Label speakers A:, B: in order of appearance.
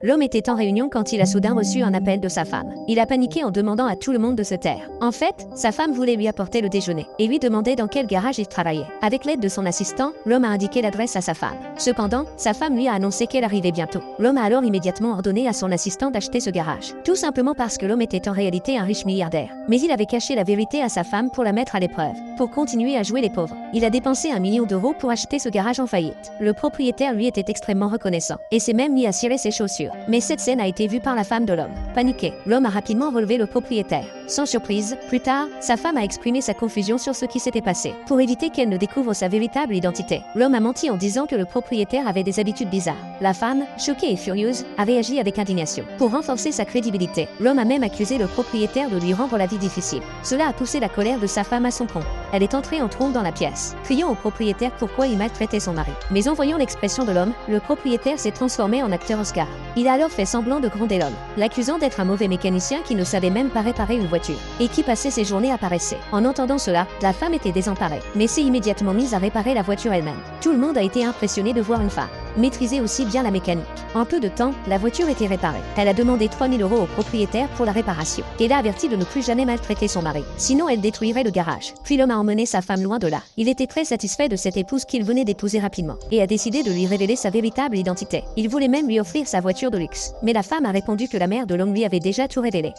A: L'homme était en réunion quand il a soudain reçu un appel de sa femme. Il a paniqué en demandant à tout le monde de se taire. En fait, sa femme voulait lui apporter le déjeuner et lui demandait dans quel garage il travaillait. Avec l'aide de son assistant, l'homme a indiqué l'adresse à sa femme. Cependant, sa femme lui a annoncé qu'elle arrivait bientôt. L'homme a alors immédiatement ordonné à son assistant d'acheter ce garage. Tout simplement parce que l'homme était en réalité un riche milliardaire. Mais il avait caché la vérité à sa femme pour la mettre à l'épreuve. Pour continuer à jouer les pauvres, il a dépensé 1 million d'euros pour acheter ce garage en faillite. Le propriétaire lui était extrêmement reconnaissant et s'est même mis à cirer ses chaussures. Mais cette scène a été vue par la femme de l'homme. Paniqué, l'homme a rapidement relevé le propriétaire. Sans surprise, plus tard, sa femme a exprimé sa confusion sur ce qui s'était passé. Pour éviter qu'elle ne découvre sa véritable identité, l'homme a menti en disant que le propriétaire avait des habitudes bizarres. La femme, choquée et furieuse, a réagi avec indignation. Pour renforcer sa crédibilité, l'homme a même accusé le propriétaire de lui rendre la vie difficile. Cela a poussé la colère de sa femme à son comble. Elle est entrée en trombe dans la pièce, criant au propriétaire pourquoi il maltraitait son mari. Mais en voyant l'expression de l'homme, le propriétaire s'est transformé en acteur Oscar. Il a alors fait semblant de gronder l'homme, l'accusant d'être un mauvais mécanicien qui ne savait même pas réparer une voiture, et qui passait ses journées à paresser. En entendant cela, la femme était désemparée, mais s'est immédiatement mise à réparer la voiture elle-même. Tout le monde a été impressionné de voir une femme maîtriser aussi bien la mécanique. En peu de temps, la voiture était réparée. Elle a demandé 3 000 € au propriétaire pour la réparation, et l'a averti de ne plus jamais maltraiter son mari, sinon elle détruirait le garage. Puis l'homme a emmené sa femme loin de là. Il était très satisfait de cette épouse qu'il venait d'épouser rapidement, et a décidé de lui révéler sa véritable identité. Il voulait même lui offrir sa voiture de luxe. Mais la femme a répondu que la mère de l'homme lui avait déjà tout révélé.